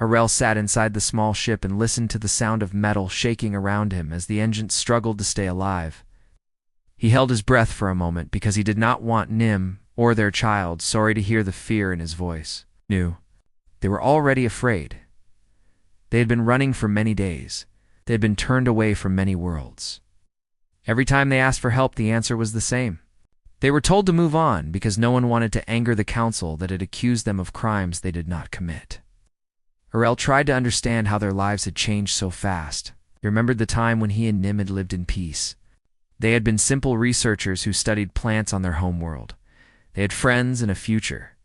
Arel sat inside the small ship and listened to the sound of metal shaking around him as the engine struggled to stay alive. He held his breath for a moment because he did not want Nim or their child sorry to hear the fear in his voice. They were already afraid. They had been running for many days. They had been turned away from many worlds. Every time they asked for help, the answer was the same. They were told to move on because no one wanted to anger the council that had accused them of crimes they did not commit. Arel tried to understand how their lives had changed so fast. He remembered the time when he and Nim had lived in peace. They had been simple researchers who studied plants on their homeworld. They had friends and a future.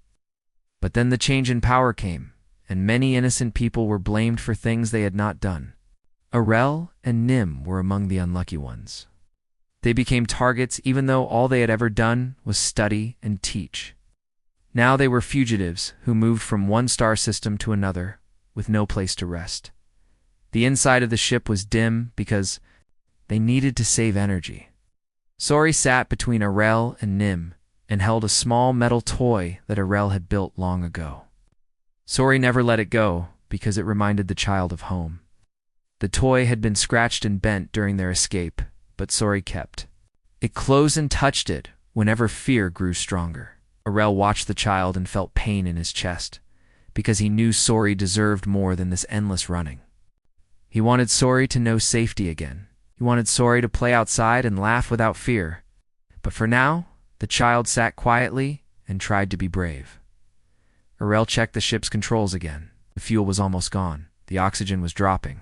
But then the change in power came, and many innocent people were blamed for things they had not done. Arel and Nim were among the unlucky ones. They became targets even though all they had ever done was study and teach. Now they were fugitives who moved from one star system to another with no place to rest. The inside of the ship was dim because they needed to save energy. Sori sat between Arel and Nim and held a small metal toy that Arel had built long ago. Sori never let it go because it reminded the child of home. The toy had been scratched and bent during their escape, but Sori kept. It closed and touched it whenever fear grew stronger. Arel watched the child and felt pain in his chest because he knew Sori deserved more than this endless running. He wanted Sori to know safety again. He wanted Sori to play outside and laugh without fear. But for now, the child sat quietly and tried to be brave. Arel checked the ship's controls again. The fuel was almost gone. The oxygen was dropping.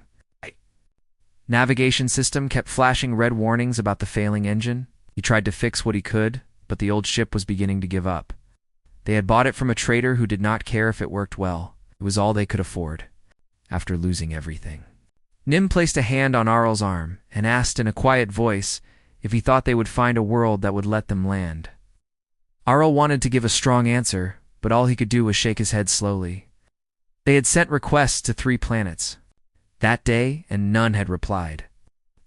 Navigation system kept flashing red warnings about the failing engine. He tried to fix what he could, but the old ship was beginning to give up. They had bought it from a trader who did not care if it worked well. It was all they could afford, after losing everything. Nim placed a hand on Arel's arm and asked in a quiet voice if he thought they would find a world that would let them land. Arel wanted to give a strong answer, but all he could do was shake his head slowly. They had sent requests to 3 planets that day, and none had replied.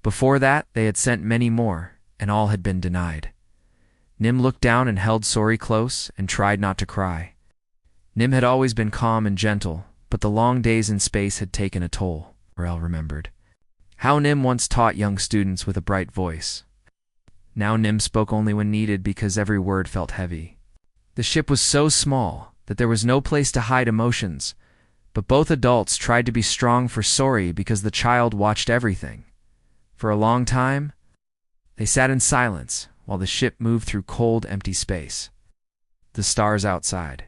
Before that, they had sent many more, and all had been denied. Nim looked down and held Sori close and tried not to cry. Nim had always been calm and gentle, but the long days in space had taken a toll, Arel remembered. How Nim once taught young students with a bright voice. Now Nim spoke only when needed because every word felt heavy. The ship was so small that there was no place to hide emotions, but both adults tried to be strong for Sori because the child watched everything. For a long time, they sat in silence while the ship moved through cold, empty space. The stars outside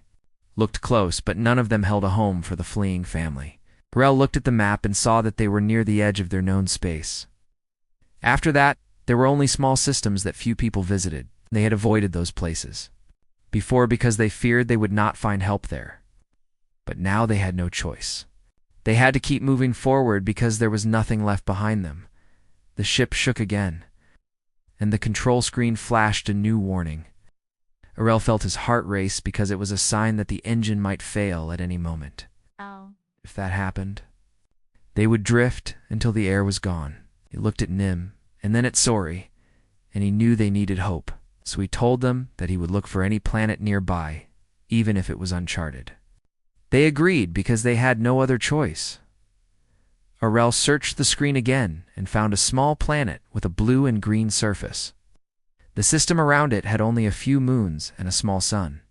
looked close, but none of them held a home for the fleeing family. Arel looked at the map and saw that they were near the edge of their known space. After that, there were only small systems that few people visited. They had avoided those places before because they feared they would not find help there. But now they had no choice. They had to keep moving forward because there was nothing left behind them. The ship shook again, and the control screen flashed a new warning. Arel felt his heart race because it was a sign that the engine might fail at any moment. If that happened, they would drift until the air was gone. He looked at Nim, and then at Sori, and he knew they needed hope, so he told them that he would look for any planet nearby, even if it was uncharted. They agreed because they had no other choice. Arel searched the screen again and found a small planet with a blue and green surface. The system around it had only a few moons and a small sun.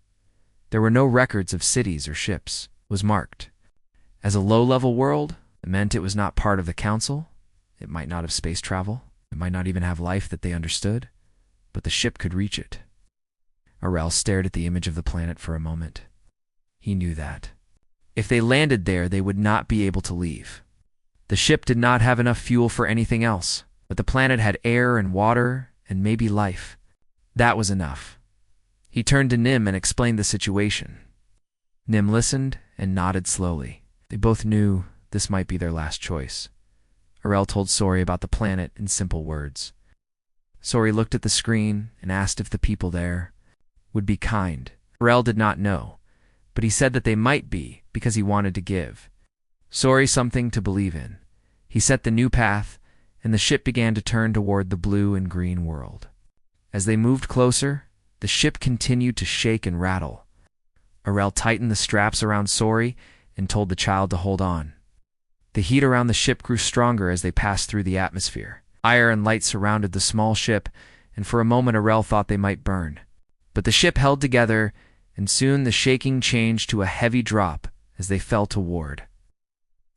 There were no records of cities or ships. It was marked as a low-level world. It meant it was not part of the council. It might not have space travel. It might not even have life that they understood. But the ship could reach it. Arel stared at the image of the planet for a moment. He knew that if they landed there, they would not be able to leave. The ship did not have enough fuel for anything else, but the planet had air and water and maybe life. That was enough. He turned to Nim and explained the situation. Nim listened and nodded slowly. They both knew this might be their last choice. Arel told Sori about the planet in simple words. Sori looked at the screen and asked if the people there would be kind. Arel did not know, but he said that they might be because he wanted to give Sori something to believe in. He set the new path, and the ship began to turn toward the blue and green world. As they moved closer, the ship continued to shake and rattle. Arel tightened the straps around Sori and told the child to hold on. The heat around the ship grew stronger as they passed through the atmosphere. Fire and light surrounded the small ship, and for a moment Arel thought they might burn. But the ship held together, and soon the shaking changed to a heavy drop as they fell toward.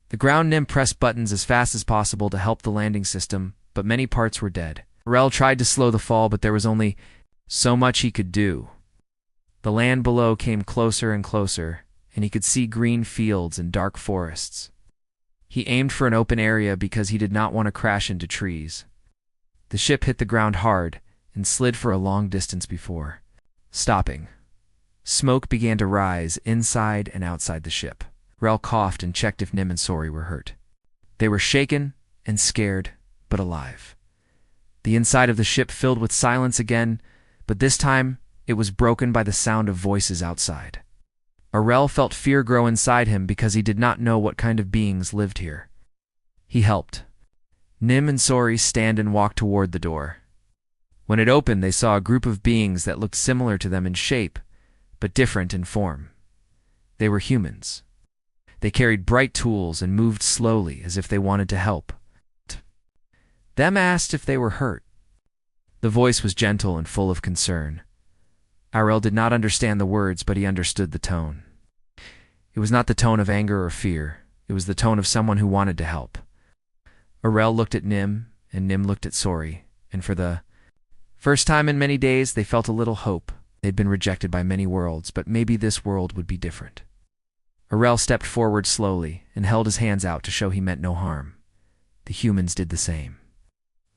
The ground nymph pressed buttons as fast as possible to help the landing system, but many parts were dead. Arel tried to slow the fall, but there was only so much he could do. The land below came closer and closer, and he could see green fields and dark forests. He aimed for an open area because he did not want to crash into trees. The ship hit the ground hard and slid for a long distance before stopping. Smoke began to rise inside and outside the ship. Rel coughed and checked if Nim and Sori were hurt. They were shaken and scared, but alive. The inside of the ship filled with silence again, but this time it was broken by the sound of voices outside. Arel felt fear grow inside him because he did not know what kind of beings lived here. He helped Nim and Sori stand and walk toward the door. When it opened, they saw a group of beings that looked similar to them in shape, but different in form. They were humans. They carried bright tools and moved slowly as if they wanted to help. Them asked if they were hurt. The voice was gentle and full of concern. Arel did not understand the words, but he understood the tone. It was not the tone of anger or fear. It was the tone of someone who wanted to help. Arel looked at Nim, and Nim looked at Sori, and for the first time in many days they felt a little hope. They'd been rejected by many worlds, but maybe this world would be different. Arel stepped forward slowly and held his hands out to show he meant no harm. The humans did the same.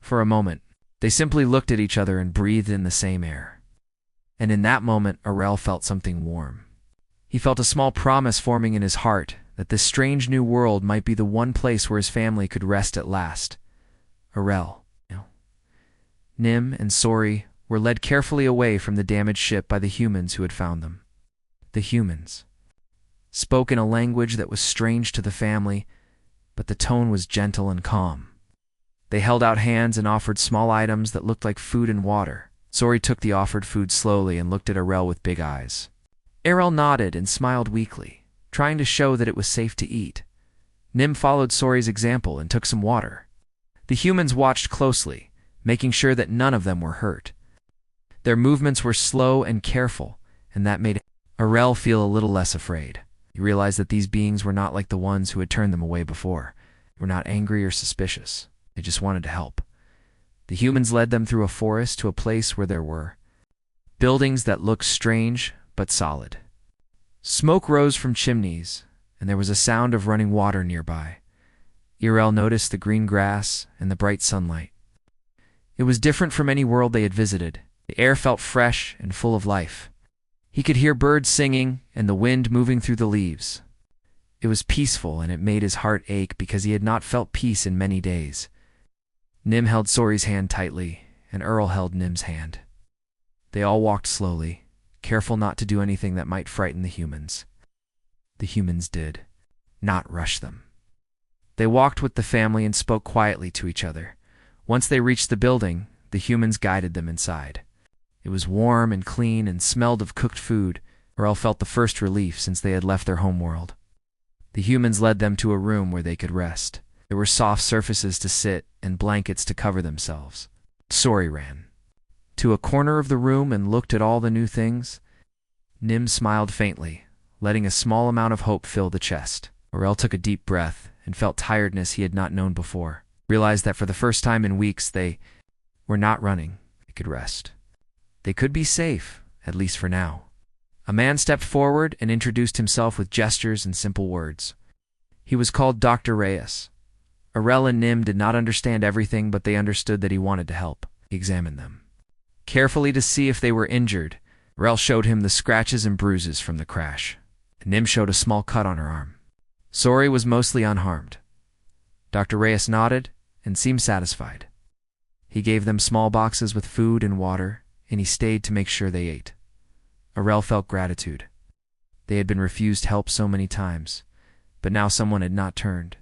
For a moment, they simply looked at each other and breathed in the same air. And in that moment, Arel felt something warm. He felt a small promise forming in his heart that this strange new world might be the one place where his family could rest at last. Arel, Nim, and Sori were led carefully away from the damaged ship by the humans who had found them. The humans spoke in a language that was strange to the family, but the tone was gentle and calm. They held out hands and offered small items that looked like food and water. Sori took the offered food slowly and looked at Arel with big eyes. Arel nodded and smiled weakly, trying to show that it was safe to eat. Nim followed Sori's example and took some water. The humans watched closely, making sure that none of them were hurt. Their movements were slow and careful, and that made Arel feel a little less afraid. He realized that these beings were not like the ones who had turned them away before. They were not angry or suspicious. They just wanted to help. The humans led them through a forest to a place where there were buildings that looked strange but solid. Smoke rose from chimneys, and there was a sound of running water nearby. Arel noticed the green grass and the bright sunlight. It was different from any world they had visited. The air felt fresh and full of life. He could hear birds singing and the wind moving through the leaves. It was peaceful, and it made his heart ache because he had not felt peace in many days. Nim held Sori's hand tightly, and Arel held Nim's hand. They all walked slowly, careful not to do anything that might frighten the humans. The humans did not rush them. They walked with the family and spoke quietly to each other. Once they reached the building, the humans guided them inside. It was warm and clean and smelled of cooked food. Arel felt the first relief since they had left their homeworld. The humans led them to a room where they could rest. There were soft surfaces to sit and blankets to cover themselves. Sori ran to a corner of the room and looked at all the new things. Nim smiled faintly, letting a small amount of hope fill the chest. Arel took a deep breath and felt tiredness he had not known before. Realized that for the first time in weeks they were not running. They could rest. They could be safe, at least for now. A man stepped forward and introduced himself with gestures and simple words. He was called Dr. Reyes. Arel and Nim did not understand everything, but they understood that he wanted to help. He examined them carefully to see if they were injured. Arel showed him the scratches and bruises from the crash. Nim showed a small cut on her arm. Sori was mostly unharmed. Dr. Reyes nodded and seemed satisfied. He gave them small boxes with food and water, and he stayed to make sure they ate. Arel felt gratitude. They had been refused help so many times, but now someone had not turned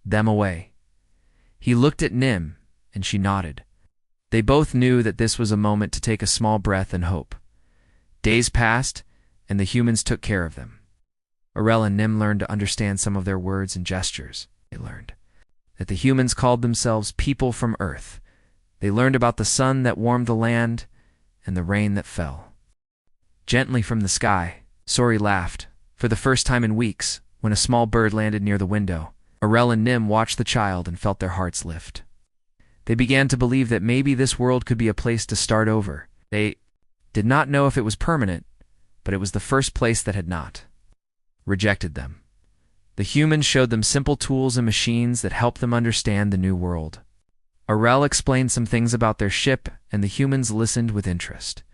them away. He looked at Nim, and she nodded. They both knew that this was a moment to take a small breath and hope. Days passed, and the humans took care of them. Aurel and Nim learned to understand some of their words and gestures. They learned that the humans called themselves people from Earth. They learned about the sun that warmed the land and the rain that fell gently from the sky. Sori laughed, for the first time in weeks, when a small bird landed near the window. Aurel and Nim watched the child and felt their hearts lift. They began to believe that maybe this world could be a place to start over. They did not know if it was permanent, but it was the first place that had not rejected them. The humans showed them simple tools and machines that helped them understand the new world. Aurel explained some things about their ship, and the humans listened with interest.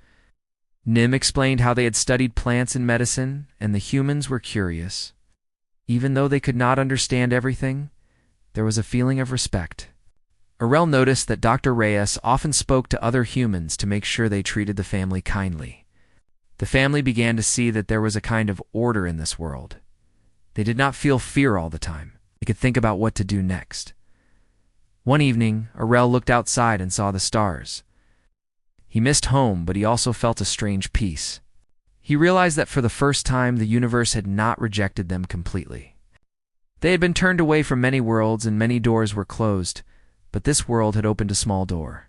Nim explained how they had studied plants and medicine, and the humans were curious. Even though they could not understand everything, there was a feeling of respect. Aurel noticed that Dr. Reyes often spoke to other humans to make sure they treated the family kindly. The family began to see that there was a kind of order in this world. They did not feel fear all the time. They could think about what to do next. One evening, Aurel looked outside and saw the stars. He missed home, but he also felt a strange peace. He realized that for the first time, the universe had not rejected them completely. They had been turned away from many worlds and many doors were closed, but this world had opened a small door.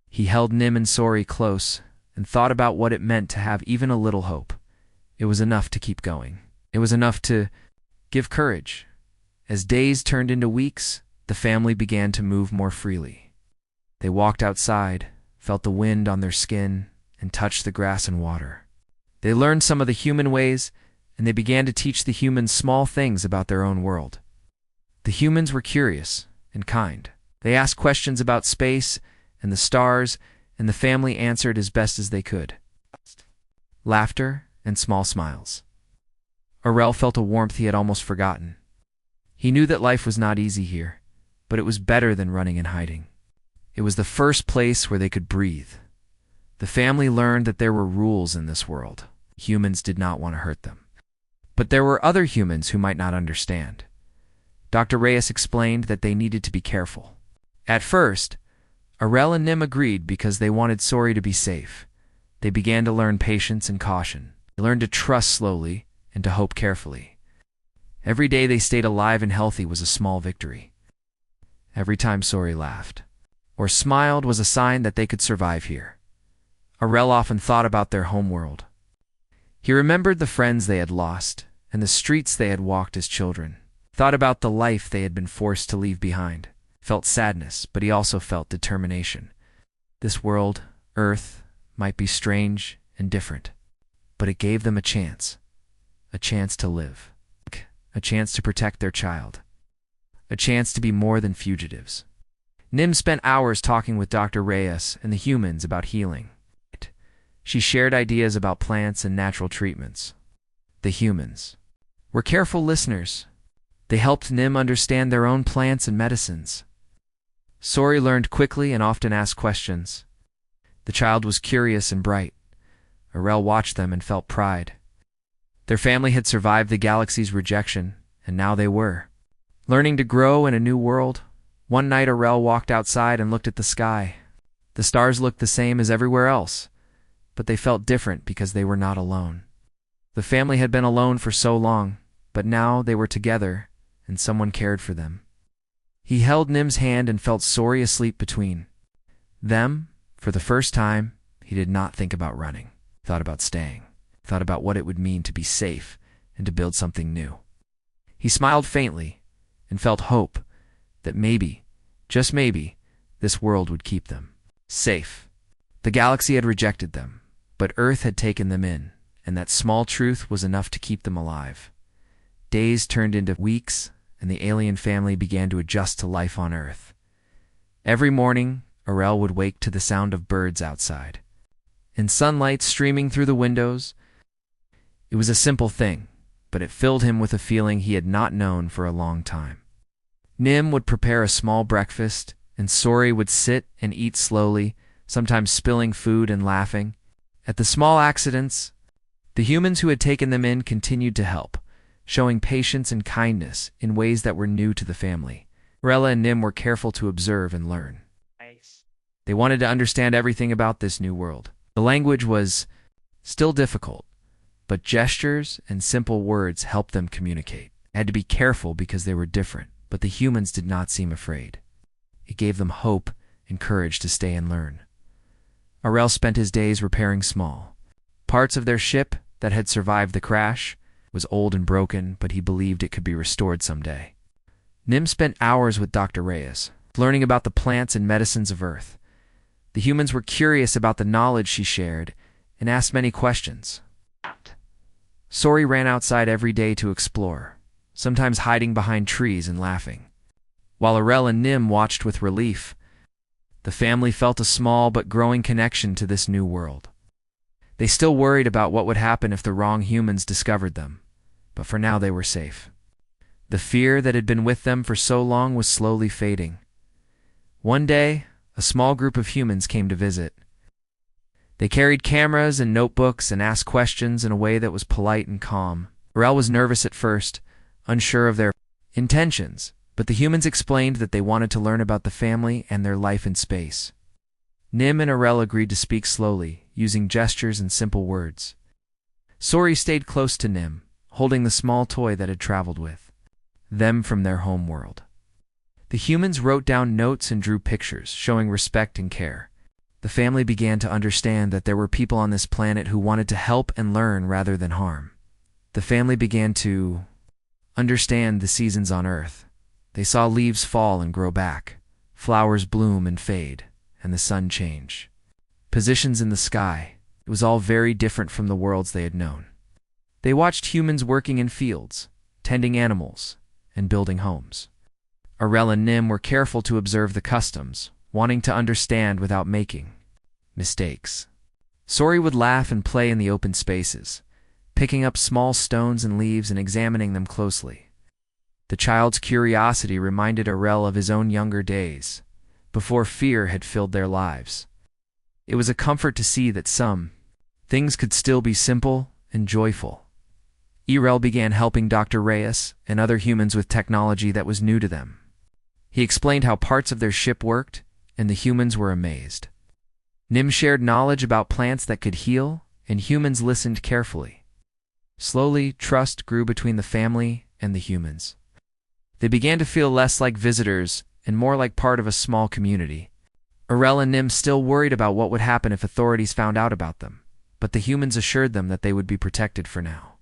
He held Nim and Sori close and thought about what it meant to have even a little hope. It was enough to keep going. It was enough to give courage. As days turned into weeks, the family began to move more freely. They walked outside, felt the wind on their skin, and touched the grass and water. They learned some of the human ways, and they began to teach the humans small things about their own world. The humans were curious and kind. They asked questions about space and the stars, and the family answered as best as they could. Laughter and small smiles. Aurel felt a warmth he had almost forgotten. He knew that life was not easy here, but it was better than running and hiding. It was the first place where they could breathe. The family learned that there were rules in this world. Humans did not want to hurt them. But there were other humans who might not understand. Dr. Reyes explained that they needed to be careful. At first, Aurel and Nim agreed because they wanted Sori to be safe. They began to learn patience and caution. They learned to trust slowly and to hope carefully. Every day they stayed alive and healthy was a small victory. Every time Sori laughed or smiled was a sign that they could survive here. Aurel often thought about their homeworld. He remembered the friends they had lost and the streets they had walked as children. Thought about the life they had been forced to leave behind. Felt sadness, but he also felt determination. This world, Earth, might be strange and different, but it gave them a chance to live, a chance to protect their child, a chance to be more than fugitives. Nim spent hours talking with Dr. Reyes and the humans about healing. She shared ideas about plants and natural treatments. The humans were careful listeners. They helped Nim understand their own plants and medicines. Sori learned quickly and often asked questions. The child was curious and bright. Aurel watched them and felt pride. Their family had survived the galaxy's rejection, and now they were learning to grow in a new world. One night Aurel walked outside and looked at the sky. The stars looked the same as everywhere else, but they felt different because they were not alone. The family had been alone for so long, but now they were together, and someone cared for them. He held Nim's hand and felt Sori asleep between them. For the first time, he did not think about running. He thought about staying. He thought about what it would mean to be safe and to build something new. He smiled faintly and felt hope that maybe, just maybe, this world would keep them safe. The galaxy had rejected them, but Earth had taken them in, and that small truth was enough to keep them alive. Days turned into weeks, and the alien family began to adjust to life on Earth. Every morning, Aurel would wake to the sound of birds outside and sunlight streaming through the windows. It was a simple thing, but it filled him with a feeling he had not known for a long time. Nim would prepare a small breakfast, and Sori would sit and eat slowly, sometimes spilling food and laughing. At the small accidents, the humans who had taken them in continued to help, showing patience and kindness in ways that were new to the family. Aurel and Nim were careful to observe and learn. They wanted to understand everything about this new world. The language was still difficult, but gestures and simple words helped them communicate. They had to be careful because they were different, but the humans did not seem afraid. It gave them hope and courage to stay and learn. Aurel spent his days repairing small parts of their ship that had survived the crash. It was old and broken, but he believed it could be restored someday. Nim spent hours with Dr. Reyes, learning about the plants and medicines of Earth. The humans were curious about the knowledge she shared and asked many questions. Sori ran outside every day to explore, sometimes hiding behind trees and laughing. While Aurel and Nim watched with relief, the family felt a small but growing connection to this new world. They still worried about what would happen if the wrong humans discovered them, but for now they were safe. The fear that had been with them for so long was slowly fading. One day, a small group of humans came to visit. They carried cameras and notebooks and asked questions in a way that was polite and calm. Aurel was nervous at first, unsure of their intentions, but the humans explained that they wanted to learn about the family and their life in space. Nim and Aurel agreed to speak slowly, using gestures and simple words. Sori stayed close to Nim, holding the small toy that had traveled with them from their home world. The humans wrote down notes and drew pictures, showing respect and care. The family began to understand that there were people on this planet who wanted to help and learn rather than harm. The family began to understand the seasons on Earth. They saw leaves fall and grow back, flowers bloom and fade, and the sun change. Positions in the sky. It was all very different from the worlds they had known. They watched humans working in fields, tending animals, and building homes. Aurel and Nim were careful to observe the customs, wanting to understand without making mistakes. Sori would laugh and play in the open spaces, picking up small stones and leaves and examining them closely. The child's curiosity reminded Aurel of his own younger days, before fear had filled their lives. It was a comfort to see that some things could still be simple and joyful. Aurel began helping Dr. Reyes and other humans with technology that was new to them. He explained how parts of their ship worked, and the humans were amazed. Nim shared knowledge about plants that could heal, and humans listened carefully. Slowly, trust grew between the family and the humans. They began to feel less like visitors and more like part of a small community. Aurel and Nim still worried about what would happen if authorities found out about them, but the humans assured them that they would be protected for now.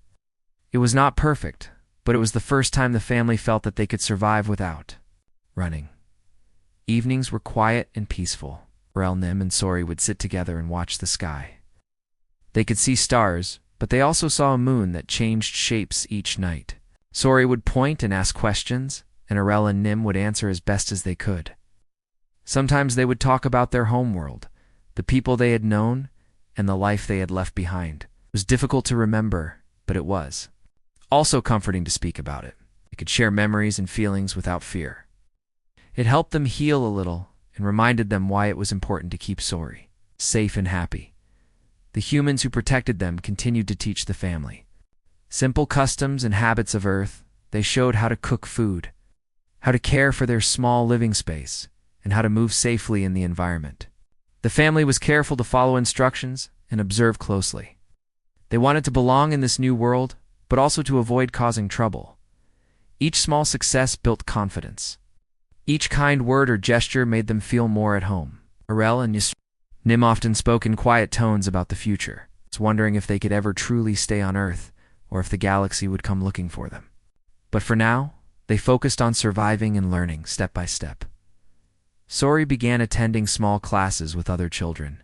It was not perfect, but it was the first time the family felt that they could survive without running. Evenings were quiet and peaceful. Aurel, Nim, and Sori would sit together and watch the sky. They could see stars, but they also saw a moon that changed shapes each night. Sori would point and ask questions, and Aurel and Nim would answer as best as they could. Sometimes they would talk about their homeworld, the people they had known, and the life they had left behind. It was difficult to remember, but it was also comforting to speak about it. They could share memories and feelings without fear. It helped them heal a little and reminded them why it was important to keep Sori safe and happy. The humans who protected them continued to teach the family simple customs and habits of Earth. They showed how to cook food, how to care for their small living space, and how to move safely in the environment. The family was careful to follow instructions and observe closely. They wanted to belong in this new world, but also to avoid causing trouble. Each small success built confidence. Each kind word or gesture made them feel more at home. Aurel and Nim often spoke in quiet tones about the future, wondering if they could ever truly stay on Earth or if the galaxy would come looking for them. But for now, they focused on surviving and learning step by step. Sori began attending small classes with other children.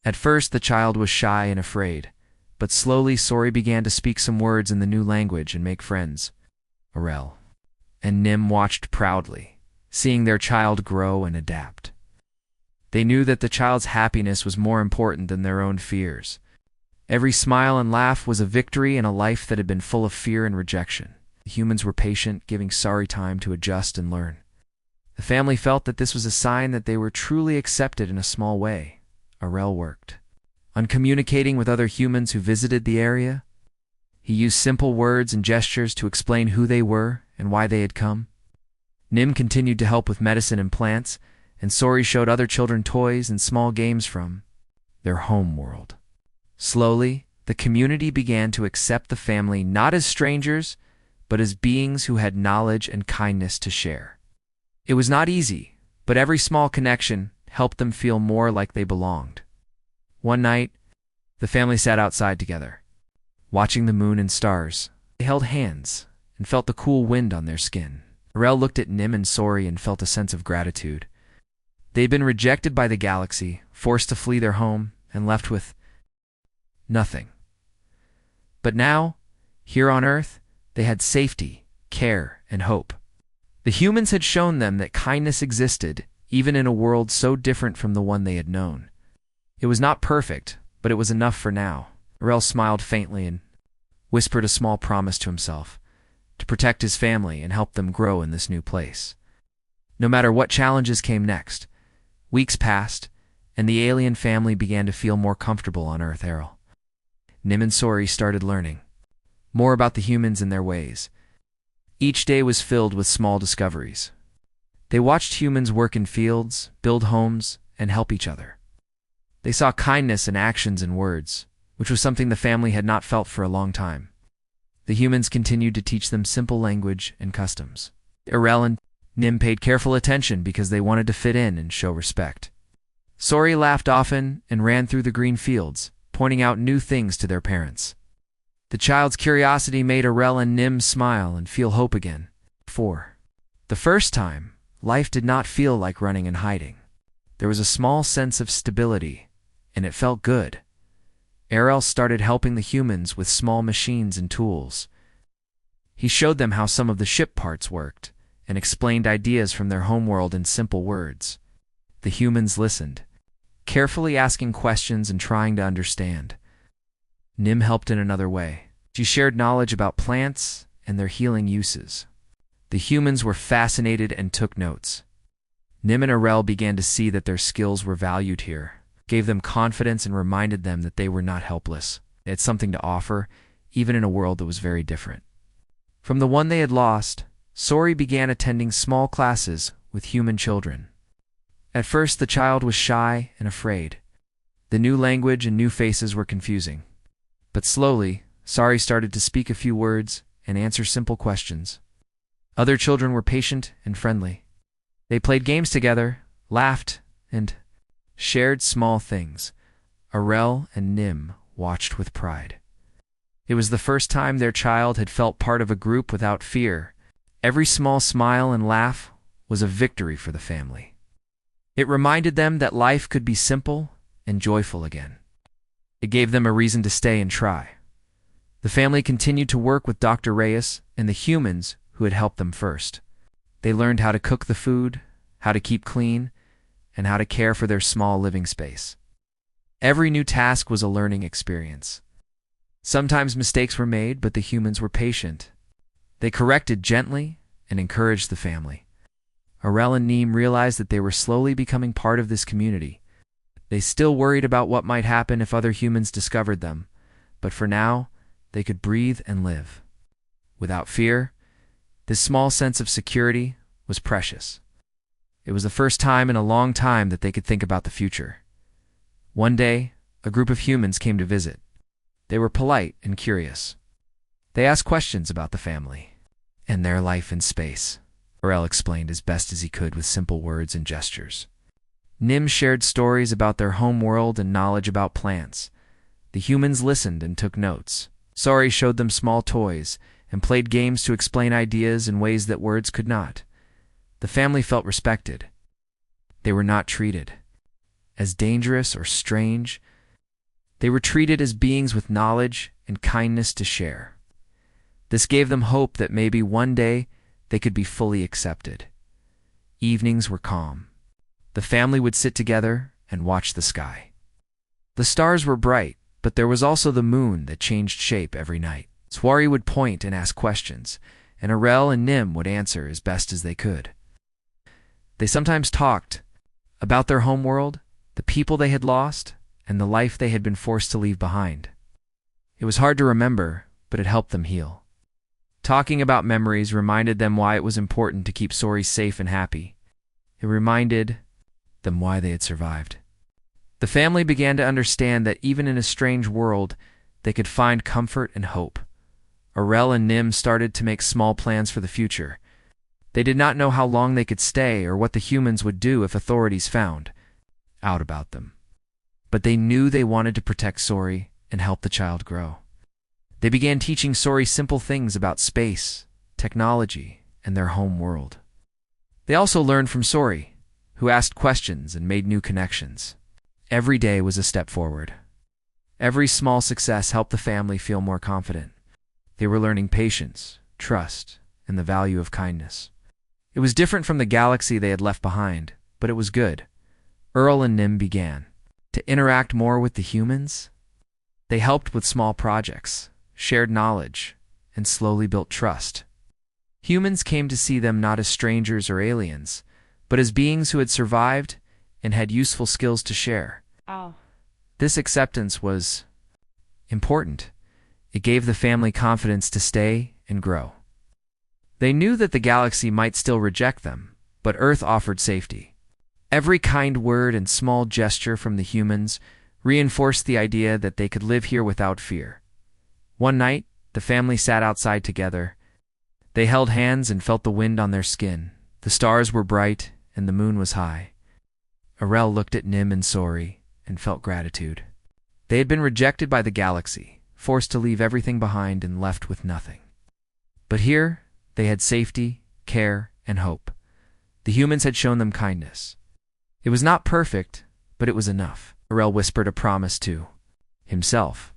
At first, the child was shy and afraid, but slowly Sori began to speak some words in the new language and make friends. Aurel and Nim watched proudly, seeing their child grow and adapt. They knew that the child's happiness was more important than their own fears. Every smile and laugh was a victory in a life that had been full of fear and rejection. The humans were patient, giving Sori time to adjust and learn. The family felt that this was a sign that they were truly accepted in a small way. Aurel worked on communicating with other humans who visited the area. He used simple words and gestures to explain who they were and why they had come. Nim continued to help with medicine and plants, and Sori showed other children toys and small games from their home world. Slowly, The community began to accept the family not as strangers, but as beings who had knowledge and kindness to share. It was not easy, but every small connection helped them feel more like they belonged. One night, the family sat outside together, watching the moon and stars. They held hands and felt the cool wind on their skin. Arel looked at Nim and Sori and felt a sense of gratitude. They had been rejected by the galaxy, forced to flee their home, and left with nothing. But now, here on Earth, they had safety, care, and hope. The humans had shown them that kindness existed, even in a world so different from the one they had known. It was not perfect, but it was enough for now. Arel smiled faintly and whispered a small promise to himself, to protect his family and help them grow in this new place. No matter what challenges came next, weeks passed, and the alien family began to feel more comfortable on Earth. Arel, Nim and Sori started learning more about the humans and their ways. Each day was filled with small discoveries. They watched humans work in fields, build homes, and help each other. They saw kindness in actions and words, which was something the family had not felt for a long time. The humans continued to teach them simple language and customs. Arel and Nim paid careful attention because they wanted to fit in and show respect. Sori laughed often and ran through the green fields, pointing out new things to their parents. The child's curiosity made Arel and Nim smile and feel hope again. For the first time, life did not feel like running and hiding. There was a small sense of stability, and it felt good. Arel started helping the humans with small machines and tools. He showed them how some of the ship parts worked, and explained ideas from their homeworld in simple words. The humans listened, carefully asking questions and trying to understand. Nim helped in another way. She shared knowledge about plants and their healing uses. The humans were fascinated and took notes. Nim and Arel began to see that their skills were valued here, gave them confidence and reminded them that they were not helpless. They had something to offer, even in a world that was very different. From the one they had lost, Sori began attending small classes with human children. At first, the child was shy and afraid. The new language and new faces were confusing. But slowly, Sori started to speak a few words and answer simple questions. Other children were patient and friendly. They played games together, laughed, and shared small things. Arel and Nim watched with pride. It was the first time their child had felt part of a group without fear. Every small smile and laugh was a victory for the family. It reminded them that life could be simple and joyful again. It gave them a reason to stay and try. The family continued to work with Dr. Reyes and the humans who had helped them first. They learned how to cook the food, how to keep clean, and how to care for their small living space. Every new task was a learning experience. Sometimes mistakes were made, but the humans were patient. They corrected gently and encouraged the family. Arel and Nim realized that they were slowly becoming part of this community. They still worried about what might happen if other humans discovered them, but for now, they could breathe and live. Without fear, this small sense of security was precious. It was the first time in a long time that they could think about the future. One day, a group of humans came to visit. They were polite and curious. They asked questions about the family and their life in space. Arel explained as best as he could with simple words and gestures. Nim shared stories about their home world and knowledge about plants. The humans listened and took notes. Sori showed them small toys and played games to explain ideas in ways that words could not. The family felt respected. They were not treated as dangerous or strange. They were treated as beings with knowledge and kindness to share. This gave them hope that maybe one day they could be fully accepted. Evenings were calm. The family would sit together and watch the sky. The stars were bright, but there was also the moon that changed shape every night. Sori would point and ask questions, and Arel and Nim would answer as best as they could. They sometimes talked about their homeworld, the people they had lost, and the life they had been forced to leave behind. It was hard to remember, but it helped them heal. Talking about memories reminded them why it was important to keep Sori safe and happy. It reminded them why they had survived. The family began to understand that even in a strange world, they could find comfort and hope. Aurel and Nim started to make small plans for the future. They did not know how long they could stay or what the humans would do if authorities found out about them. But they knew they wanted to protect Sori and help the child grow. They began teaching Sori simple things about space, technology, and their home world. They also learned from Sori, who asked questions and made new connections. Every day was a step forward. Every small success helped the family feel more confident. They were learning patience, trust, and the value of kindness. It was different from the galaxy they had left behind, but it was good. Earl and Nim began to interact more with the humans. They helped with small projects, shared knowledge, and slowly built trust. Humans came to see them not as strangers or aliens, but as beings who had survived and had useful skills to share. Oh. This acceptance was important. It gave the family confidence to stay and grow. They knew that the galaxy might still reject them, but Earth offered safety. Every kind word and small gesture from the humans reinforced the idea that they could live here without fear. One night, the family sat outside together. They held hands and felt the wind on their skin. The stars were bright and the moon was high. Aurel looked at Nim and Sori and felt gratitude. They had been rejected by the galaxy, forced to leave everything behind and left with nothing. But here, they had safety, care, and hope. The humans had shown them kindness. It was not perfect, but it was enough. Aurel whispered a promise to himself,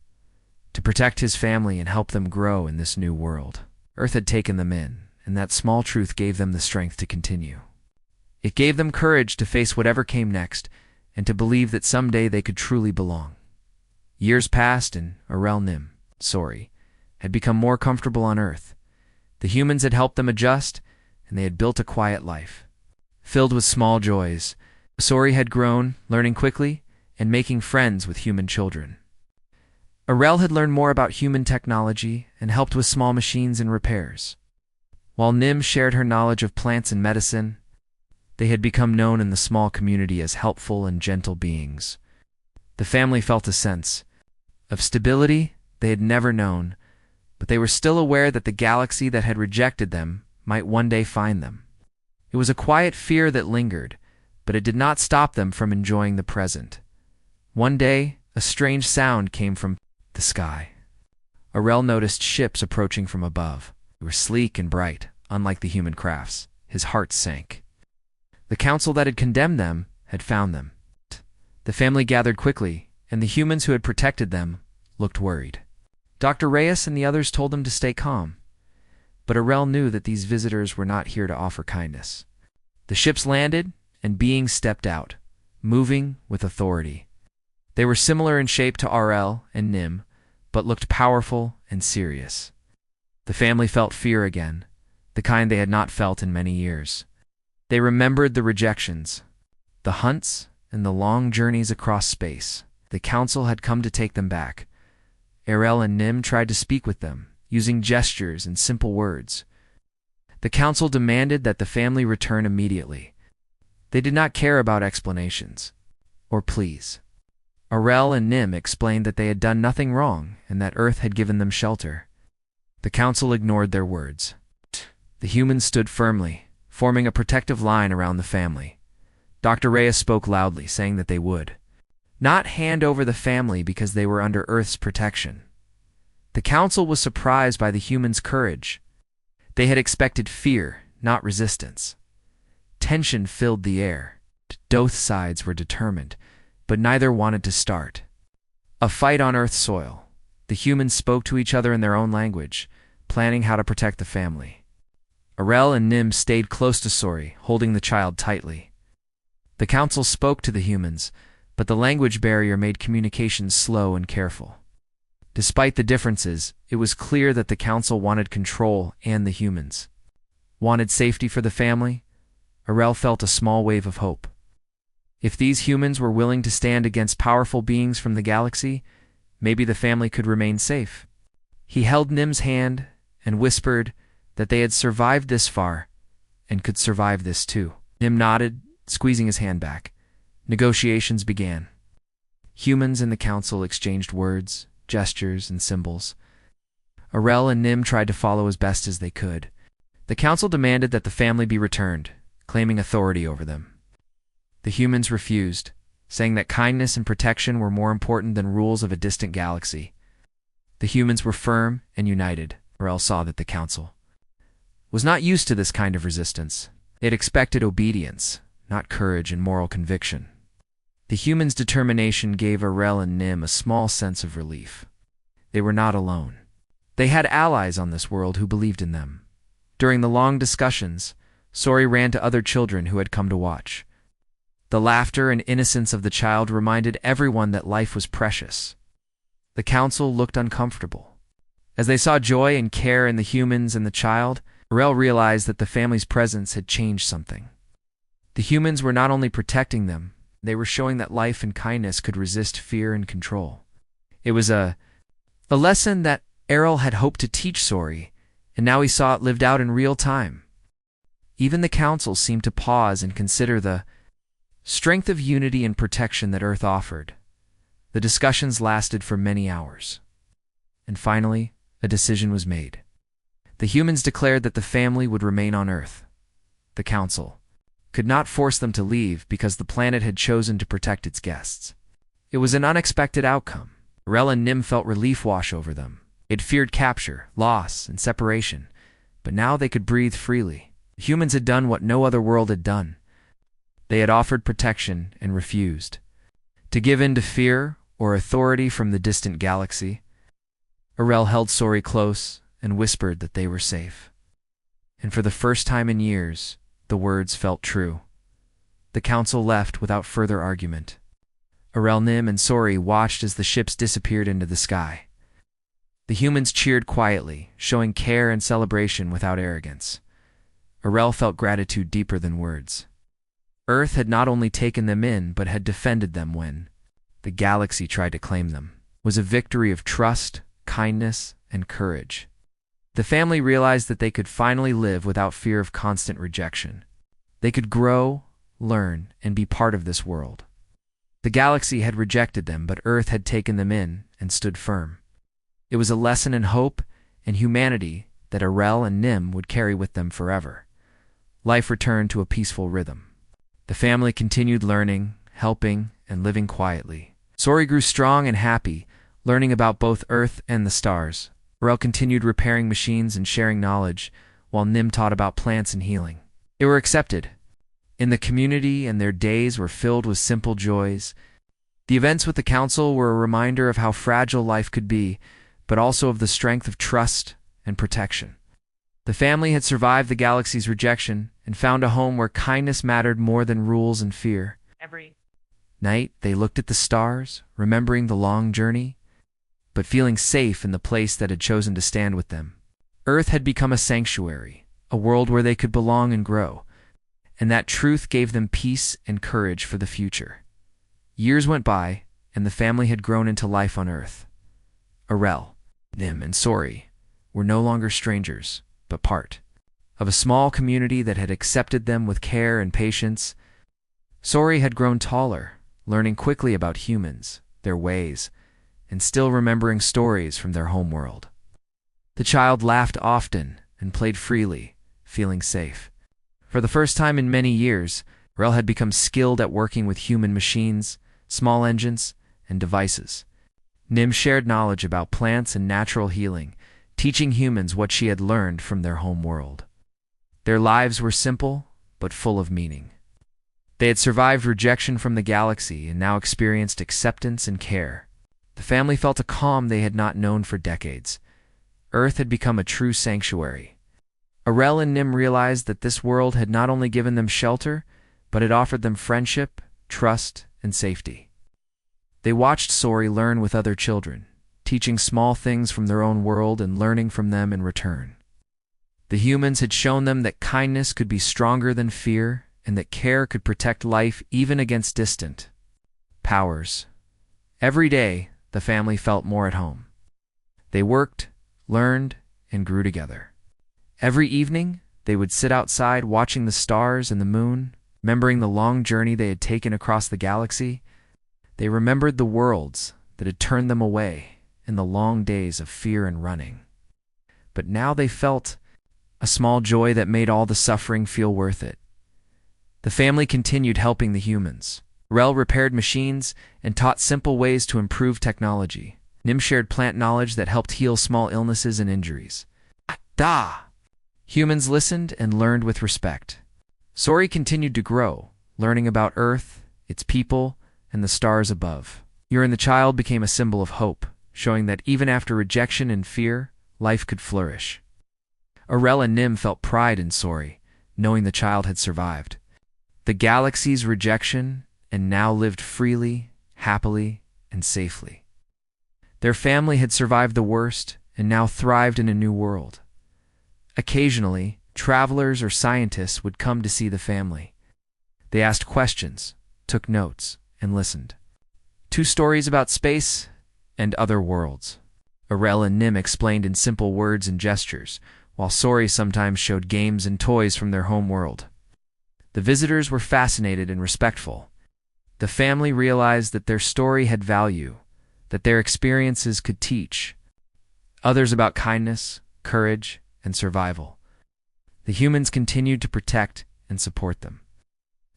to protect his family and help them grow in this new world. Earth had taken them in, and that small truth gave them the strength to continue. It gave them courage to face whatever came next, and to believe that someday they could truly belong. Years passed, and Aurel, Nim, Sori, had become more comfortable on Earth. The humans had helped them adjust, and they had built a quiet life, filled with small joys. Sori had grown, learning quickly, and making friends with human children. Aurel had learned more about human technology and helped with small machines and repairs. While Nim shared her knowledge of plants and medicine, they had become known in the small community as helpful and gentle beings. The family felt a sense of stability they had never known, but they were still aware that the galaxy that had rejected them might one day find them. It was a quiet fear that lingered, but it did not stop them from enjoying the present. One day, a strange sound came from the sky. Aurel noticed ships approaching from above. They were sleek and bright, unlike the human crafts. His heart sank. The council that had condemned them had found them. The family gathered quickly, and the humans who had protected them looked worried. Dr. Reyes and the others told them to stay calm. But Aurel knew that these visitors were not here to offer kindness. The ships landed, and beings stepped out, moving with authority. They were similar in shape to Aurel and Nim, but looked powerful and serious. The family felt fear again, the kind they had not felt in many years. They remembered the rejections, the hunts, and the long journeys across space. The council had come to take them back. Aurel and Nim tried to speak with them, using gestures and simple words. The council demanded that the family return immediately. They did not care about explanations or pleas. Aurel and Nim explained that they had done nothing wrong and that Earth had given them shelter. The council ignored their words. The humans stood firmly, forming a protective line around the family. Dr. Reyes spoke loudly, saying that they would not hand over the family because they were under Earth's protection. The council was surprised by the humans' courage. They had expected fear, not resistance. Tension filled the air. Both sides were determined, but neither wanted to start a fight on Earth's soil. The humans spoke to each other in their own language, planning how to protect the family. Aurel and Nim stayed close to Sori, holding the child tightly. The council spoke to the humans, but the language barrier made communication slow and careful. Despite the differences, it was clear that the council wanted control and the humans wanted safety for the family. Aurel felt a small wave of hope. If these humans were willing to stand against powerful beings from the galaxy, maybe the family could remain safe. He held Nim's hand and whispered that they had survived this far and could survive this too. Nim nodded, squeezing his hand back. Negotiations began. Humans and the council exchanged words, gestures, and symbols. Arel and Nim tried to follow as best as they could. The council demanded that the family be returned, claiming authority over them. The humans refused, saying that kindness and protection were more important than rules of a distant galaxy. The humans were firm and united. Arel saw that the council was not used to this kind of resistance. It expected obedience, not courage and moral conviction. The humans' determination gave Arel and Nim a small sense of relief. They were not alone. They had allies on this world who believed in them. During the long discussions, Sori ran to other children who had come to watch. The laughter and innocence of the child reminded everyone that life was precious. The council looked uncomfortable. As they saw joy and care in the humans and the child, Arel realized that the family's presence had changed something. The humans were not only protecting them, they were showing that life and kindness could resist fear and control. It was a lesson that Arel had hoped to teach Sori, and now he saw it lived out in real time. Even the council seemed to pause and consider the strength of unity and protection that Earth offered. The discussions lasted for many hours. And finally, a decision was made. The humans declared that the family would remain on Earth. The council could not force them to leave because the planet had chosen to protect its guests. It was an unexpected outcome. Arel and Nim felt relief wash over them. They'd feared capture, loss, and separation, but now they could breathe freely. The humans had done what no other world had done. They had offered protection and refused to give in to fear or authority from the distant galaxy. Arel held Sori close and whispered that they were safe. And for the first time in years, the words felt true. The council left without further argument. Arel, Nim, and Sori watched as the ships disappeared into the sky. The humans cheered quietly, showing care and celebration without arrogance. Arel felt gratitude deeper than words. Earth had not only taken them in, but had defended them when the galaxy tried to claim them. It was a victory of trust, kindness, and courage. The family realized that they could finally live without fear of constant rejection. They could grow, learn, and be part of this world. The galaxy had rejected them, but Earth had taken them in and stood firm. It was a lesson in hope and humanity that Arel and Nim would carry with them forever. Life returned to a peaceful rhythm. The family continued learning, helping, and living quietly. Sori grew strong and happy, learning about both Earth and the stars. Arel continued repairing machines and sharing knowledge, while Nim taught about plants and healing. They were accepted in the community, and their days were filled with simple joys. The events with the council were a reminder of how fragile life could be, but also of the strength of trust and protection. The family had survived the galaxy's rejection and found a home where kindness mattered more than rules and fear. Every night, they looked at the stars, remembering the long journey, but feeling safe in the place that had chosen to stand with them. Earth had become a sanctuary, a world where they could belong and grow, and that truth gave them peace and courage for the future. Years went by, and the family had grown into life on Earth. Arel, Nim, and Sori were no longer strangers, but part of a small community that had accepted them with care and patience. Sori had grown taller, learning quickly about humans, their ways, and still remembering stories from their homeworld. The child laughed often and played freely, feeling safe. For the first time in many years, Arel had become skilled at working with human machines, small engines, and devices. Nim shared knowledge about plants and natural healing, teaching humans what she had learned from their home world. Their lives were simple, but full of meaning. They had survived rejection from the galaxy and now experienced acceptance and care. The family felt a calm they had not known for decades. Earth had become a true sanctuary. Arel and Nim realized that this world had not only given them shelter, but had offered them friendship, trust, and safety. They watched Sori learn with other children, teaching small things from their own world and learning from them in return. The humans had shown them that kindness could be stronger than fear, and that care could protect life even against distant powers. Every day, the family felt more at home. They worked, learned, and grew together. Every evening, they would sit outside watching the stars and the moon, remembering the long journey they had taken across the galaxy. They remembered the worlds that had turned them away in the long days of fear and running. But now they felt a small joy that made all the suffering feel worth it. The family continued helping the humans. Rel repaired machines and taught simple ways to improve technology. Nim shared plant knowledge that helped heal small illnesses and injuries. Humans listened and learned with respect. Sori continued to grow, learning about Earth, its people, and the stars above. Yurin the child became a symbol of hope, showing that even after rejection and fear, life could flourish. Arel and Nim felt pride in Sori, knowing the child had survived the galaxy's rejection and now lived freely, happily, and safely. Their family had survived the worst and now thrived in a new world. Occasionally, travelers or scientists would come to see the family. They asked questions, took notes, and listened. 2 stories about space and other worlds. Arel and Nim explained in simple words and gestures, while Sori sometimes showed games and toys from their home world. The visitors were fascinated and respectful. The family realized that their story had value, that their experiences could teach others about kindness, courage, and survival. The humans continued to protect and support them.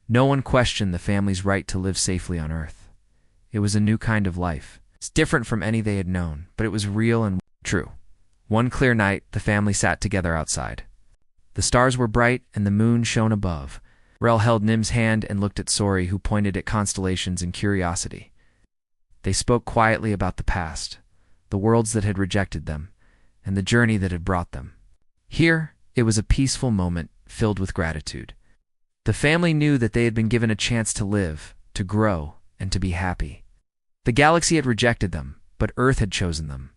No one questioned the family's right to live safely on Earth. It was a new kind of life. It's different from any they had known, but it was real and true. One clear night, the family sat together outside. The stars were bright and the moon shone above. Rel held Nim's hand and looked at Sori, who pointed at constellations in curiosity. They spoke quietly about the past, the worlds that had rejected them, and the journey that had brought them. Here, it was a peaceful moment filled with gratitude. The family knew that they had been given a chance to live, to grow, and to be happy. The galaxy had rejected them, but Earth had chosen them.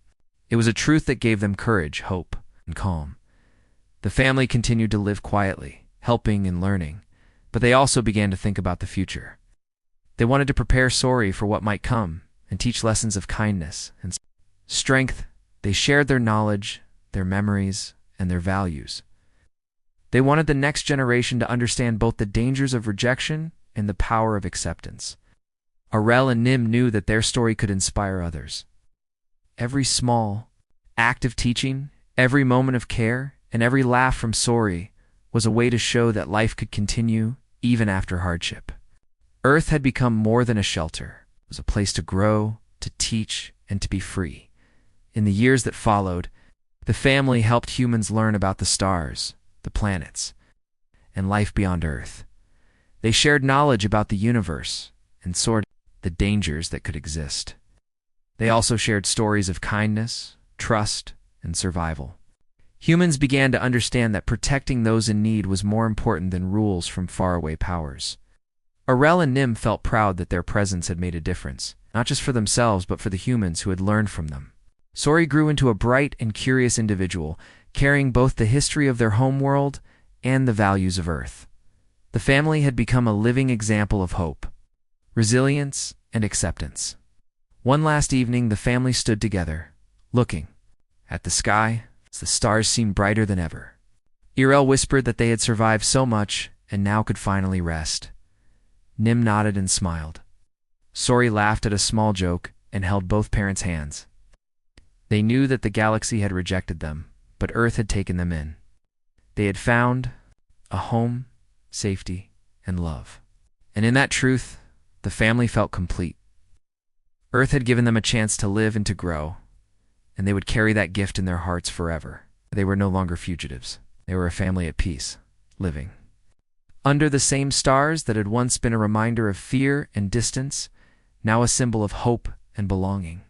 It was a truth that gave them courage, hope, and calm. The family continued to live quietly, helping and learning, but they also began to think about the future. They wanted to prepare Sori for what might come and teach lessons of kindness and strength. They shared their knowledge, their memories, and their values. They wanted the next generation to understand both the dangers of rejection and the power of acceptance. Arel and Nim knew that their story could inspire others. Every small act of teaching, every moment of care, and every laugh from Sori was a way to show that life could continue even after hardship. Earth had become more than a shelter. It was a place to grow, to teach, and to be free. In the years that followed, the family helped humans learn about the stars, the planets, and life beyond Earth. They shared knowledge about the universe and saw the dangers that could exist. They also shared stories of kindness, trust, and survival. Humans began to understand that protecting those in need was more important than rules from faraway powers. Arel and Nim felt proud that their presence had made a difference, not just for themselves but for the humans who had learned from them. Sori grew into a bright and curious individual, carrying both the history of their homeworld and the values of Earth. The family had become a living example of hope, resilience, and acceptance. One last evening, the family stood together, looking at the sky as the stars seemed brighter than ever. Arel whispered that they had survived so much and now could finally rest. Nim nodded and smiled. Sori laughed at a small joke and held both parents' hands. They knew that the galaxy had rejected them, but Earth had taken them in. They had found a home, safety, and love. And in that truth, the family felt complete. Earth had given them a chance to live and to grow, and they would carry that gift in their hearts forever. They were no longer fugitives. They were a family at peace, living under the same stars that had once been a reminder of fear and distance, now a symbol of hope and belonging.